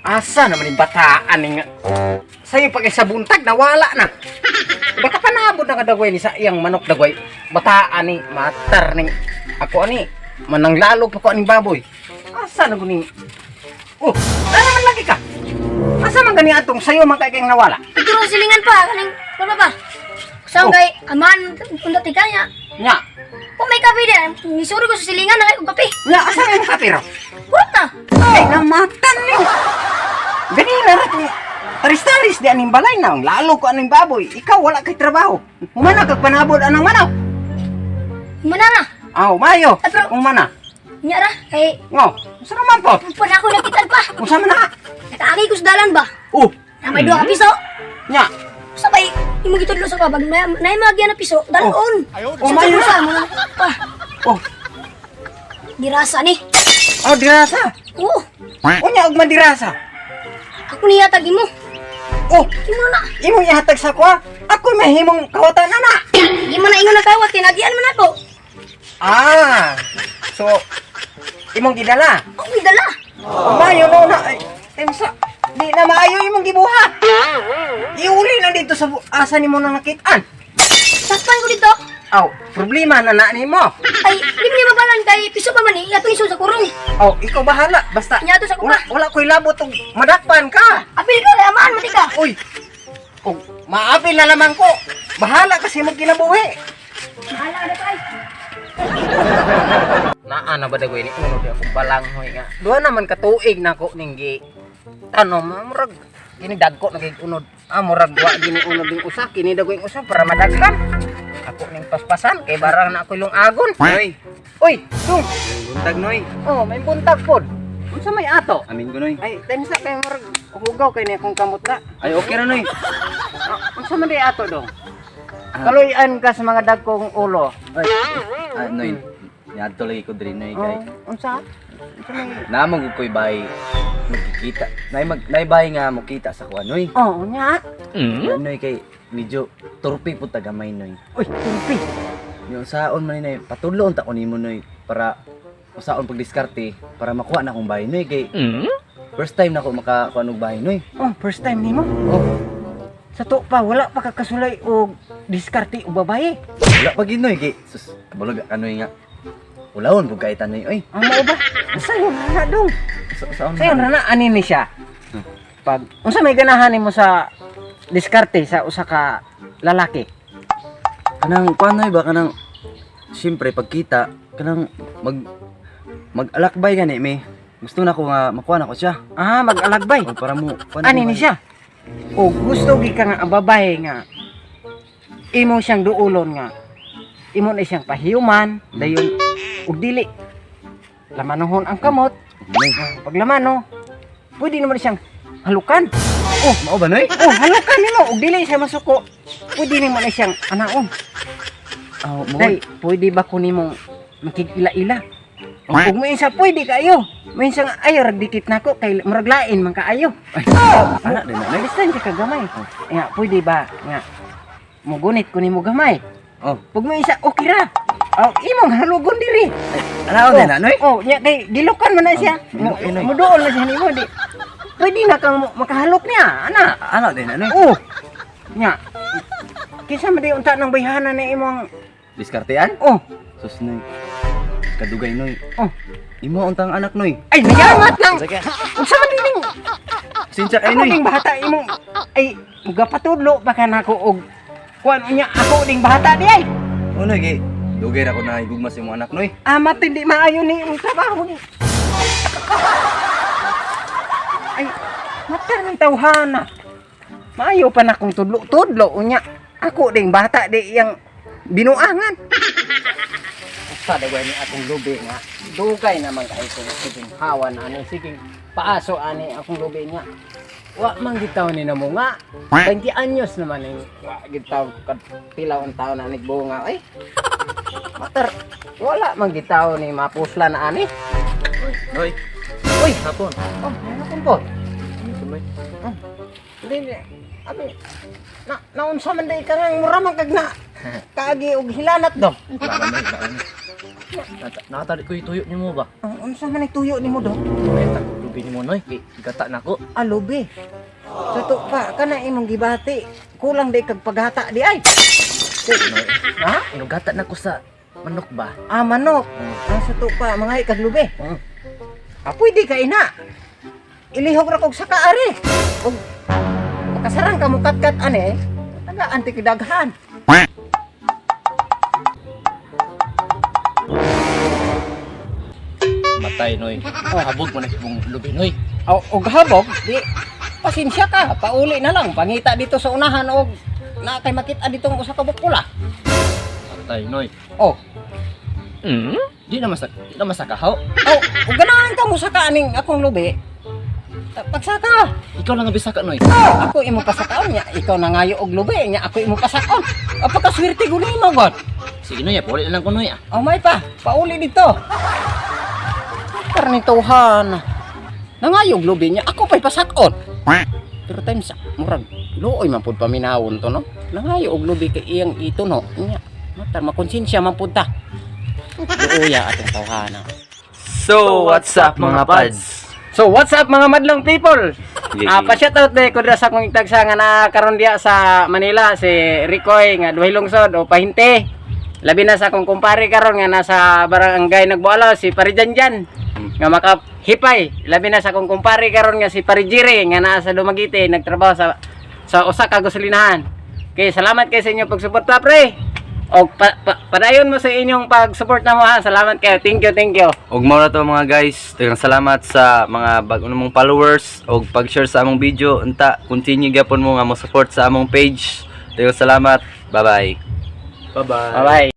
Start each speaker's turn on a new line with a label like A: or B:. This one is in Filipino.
A: Asa naman yung bataan nga? Sa'yo pag sa buntag, nawala na. Baka panabod na kadagway ni sa iyang manok dagway. Bataan ni, matar ni. Ako ani, manang lalo pa ko aning baboy. Asa na guning? Oh, ano naman lagi ka? Asa man gani atong sa'yo man kay kayong nawala?
B: Ito ang silingan pa, kaning wala ba? Kusang kay aman punta tiganya.
A: Nya,
B: Kung may kape din, nisuri ko sa silingan na kayo kape.
A: nya asa man yung kapiro?
B: Kurot na.
A: Ay, namatan ni. Ganina na kung taris-taris di aning balay na. Lalo ko aning baboy. Ikaw wala kay trabaho. Humana kag panabod anang manaw.
B: Mana na.
A: Aw, mayo.
B: Pero-
A: Humana.
B: Nya ra, kay
A: Ngo, usa naman po?
B: pun ako nakitan pa.
A: Usa man na?
B: Nakaagi ko sa dalan ba?
A: Oh,
B: Na may duha ka piso.
A: nya.
B: Sabay, imo gitudlo sa kabag na magyan na piso. Dalon.
A: Oh, mayo
B: sa mo pa.
A: Oh,
B: Dirasa ni.
A: oh dirasa.
B: Oo.
A: Unya og madirasa.
B: Ako niyatag imo.
A: Oh,
B: Imo na.
A: imo ihatag sa ko. Ako mahimong kawatan ana.
B: Imo na ingon na kawat tinagian man ako.
A: Ah. So, imong gidala.
B: Ako gidala.
A: Oh, mayo no na. Ay, temsa. Di na maayo imong gibuhat. Iuli na dito sa asa nimo nang nakitaan.
B: Sakpan ko dito.
A: Aw, problema na nimo.
B: Ay, di mo mabalan kay piso pa man ni atong iso sa kurong.
A: Aw, ikaw bahala. Basta
B: Nya to sa kupa.
A: wala ko'y labot og madakpan ka.
B: Apil ka kay amaan mo di ka.
A: Uy. Kung maapil na naman ko, bahala kasi mo kinabuhi.
B: Bahala na kay.
A: Naa na ba dagoy ni uno di akong balanghoy nga. Duha naman katuig na ko ning gi. Ano, murag kini dagko na kay unod. Murag wa gini unod ding usa, kini dagoy usa para madagkan. Ako ning paspasan kay barang na ako ilong agon.
C: Noy,
A: Uy, dung.
C: buntag noy.
A: Oh, may buntag pod. Unsa may ato?
C: Amin ko noy.
A: Ay, tensa kay murag hugaw kay ni akong kamot na.
C: Ay okay ra noy.
A: Unsa man di ato dong? Kaloyan ka sa mga dagkong ulo.
C: Ay, noy. Yadto lagi ko diri noy kay.
A: Unsa? Unsa may
C: Namang koy bay magkikita. Nay bay nga mo kita sa kuan noy.
A: Oh, nya.
C: Noy kay medyo turpi pud tagamay noy.
A: Uy, tumpi.
C: Yung saon man noy patudlon ta ko nimo noy para usaon pag diskarte para makuha na akong bay noy kay. First time na ako makakuha og bay noy.
A: Oh, first time nimo.
C: Oh,
A: Sa to pa wala pa kakasulay og diskarte o babae.
C: wala pa gid noy kay sus kabalog ka noy nga. Ulawon pud kay tanoy oy.
A: Ang mao ba? Sayon na dong.
C: Saon
A: Sayon na ani ni siya. Pag unsa may ganahan nimo sa diskarte sa usa ka lalaki?
C: Kanang kuan noy ba kanang siyempre pagkita kanang mag-alakbay gani mi. Gusto na ko nga makuha na ko siya.
A: Mag-alagbay.
C: O para mo kuan
A: Ani ni siya. O gusto gi ka nga babae nga imo siyang duulon nga imo na siyang pahiuman dayon ug dili lamanon ang kamot. Pag lamano pwede naman siyang halukan.
C: Oh, mao ba noy?
A: Oh, halukan nimo ug dili siya masuko. Pwede nimo na siyang anaon.
C: Oh, mo.
A: Day, pwede ba ko nimo makigila-ila? Ug minsan pwede kayo. Minsan ayo rag dikit nako kay murag lain man kaayo.
C: Ana din na noy.
A: Listen ka gamay. Nga pwede ba nga mugunit ko nimo gamay.
C: Oh,
A: Pag mo isa okay ra. Oh, imong halugon diri.
C: ana din na noy.
A: Oh, nya kay gilukan man na siya. Muduol na siya nimo di. Pwede na kang makahalok niya, ana.
C: Ana din na noy.
A: Oh. Nya. Kinsa man di unta nang bayhanan na imong
C: Diskartean?
A: oh.
C: Sus noy. Kadugay noy.
A: Oh.
C: Imo untang anak noy.
A: Ay, nayamat nang.
C: Sige.
A: Unsa man dining?
C: Sinsa kay
A: Ako
C: noy.
A: ding bata imong ay gapatudlo ba ka nako og kuan unya ako ding bata di ay.
C: Ano kay dugay ra ko na igugmas imong anak noy.
A: Amat hindi maayo ni imong trabaho ni. Ay, matar ni tawhana. Maayo pa na kong tudlo-tudlo unya. Ako ding bata di yang binuangan. Sa dagway ni akong lubi nga. Dugay naman kay kung siging hawan ani siging paaso ani akong lubi nga. Wa man gitaw ni namo nga. 20 anyos naman ni wa gitaw kad pila ang taon na nagbunga ay. Matar wala man gitaw ni mapusla na ani.
C: Noy.
A: Uy,
C: Hapon.
A: oh, ano kung po?
C: Sumay.
A: Hindi, abi, naunsa man day ka nga, mura man kag na, Kaagi og hilanat dong.
C: Nakatarik ko yung tuyo niyo mo ba?
A: Ang unsa man tuyo nimo dong?
C: May takot lubi ni mo noy. Gata na ko.
A: Alubi. Tuto pa kana imong gibati. Kulang day kag paghata di ay. Ha?
C: Gata na ko sa manok ba?
A: Ah, manok. Ang suto pa mga kag lubi.
C: Oo.
A: Pwede ka ina. Ilihog ra kog saka ari. Og makasarang ka mo katkat ani. Tagaan ti kidaghan.
C: Matay noy. Habog mo na kung lubi noy.
A: Og habog di pasensya ka. Pauli na lang pangita dito sa unahan og na kay makita ditong usa ka bukula.
C: Matay noy.
A: Oh,
C: Di na masakahaw.
A: oh, ug ganahan ka mo saka aning akong lubi. Pagsaka.
C: Ikaw lang nga bisaka noy.
A: Ako imo pasakaon niya, ikaw na ngayo og lubi niya, ako imo pasakaon. Apakaswerte ko nimo god.
C: Sige noy, puli na lang ko noy.
A: Oh, may pa, pauli dito. Karnituhan. Nangayog lubi niya, ako pa'y pasakon. Pero times, murag, luoy man pud paminawon to, no? Nangayo og lubi kay iyang ito, no? Nya, matar makonsensya man pud ta. Luoya atong tawhana.
C: So, what's up mga pads?
A: So, what's up mga madlong people? Pa-shoutout de ko dira sa akong itagsa nga na karon diya sa Manila si Ricoy nga duhay lungsod o pahinti. Labi na sa akong kumpare karon nga nasa barangay Nagbualaw si Parijanjan nga makahipay. Labi na sa akong kumpare karon nga si Parijire nga naa sa Dumaguete nagtrabaho sa usa ka gasolinahan. Okay, salamat kay sa inyong pagsuporta pre. O padayon mo sa inyong pag-support na mo ha. Salamat kayo. Thank you.
D: Og mao na to mga guys, daghang salamat sa mga bag-o namong followers og pag-share sa among video. Unta, continue gyapon mo nga mo support sa among page. Daghang salamat. Bye-bye.
C: Bye-bye.
A: Bye-bye.